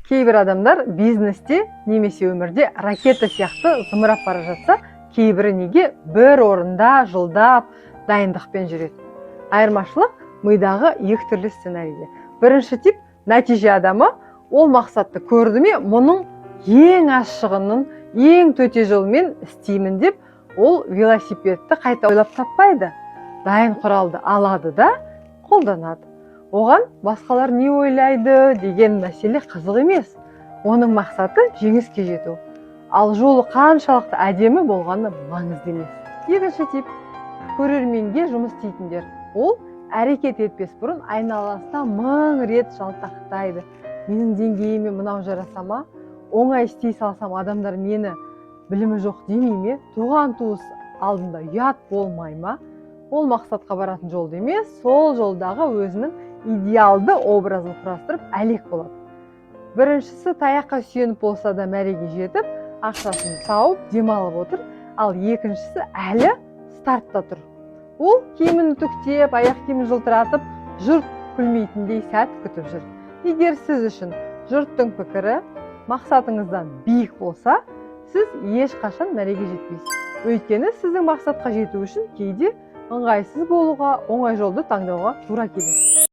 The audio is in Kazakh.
Кейбір адамдар бизнесте немесе өмірде ракета сияқты зымырап бара жатса, кейбірі неге бір орында жылдап дайындықпен жүреді. Айырмашылық мидағы екі түрлі сценарийде. Бірінші тип нәтиже адамы, ол мақсатты көрді ме, мұның ең аз шығынын, ең төте жолмен істеймін деп, ол велосипедті қайта ойлап таппайды. Дайын құралды алады да қолданады. Оған басқалар не ойлайды деген мәселе қызық емес. Оның мақсаты жеңіске жету. Ал жолы қаншалықты әдемі болғаны маңызды емес. Екінші тип көрерменге жұмыс істейтіндер. Ол әрекет етпес бұрын айналасына 1000 рет жалтақтайды. Менің деңгейіме мынау жараса ма? Оңай істей салсам адамдар мені білімі жоқ демей ме? Туған туыс алдында ұят болмай ма? Ол мақсатқа баратын жолды емес, сол жолдағы өзінің идеалды образын құрастырып әлек болады. Біріншісі таяққа сүйеніп болса да мәреге жетіп, ақшасын тауып, демалып отыр, ал екіншісі әлі стартта тұр. Ол киімін үтіктеп, аяқ киімін жылтыратып, жұрт күлмейтіндей сәт күтіп жүр. Егер сіз үшін жұрттың пікірі мақсатыңыздан биік болса, сіз ешқашан мәреге жетпейсіз. Өйткені сіздің мақсатқа жету үшін кейде ыңғайсыз болуға, оңай жолды таңдауға тура келеді.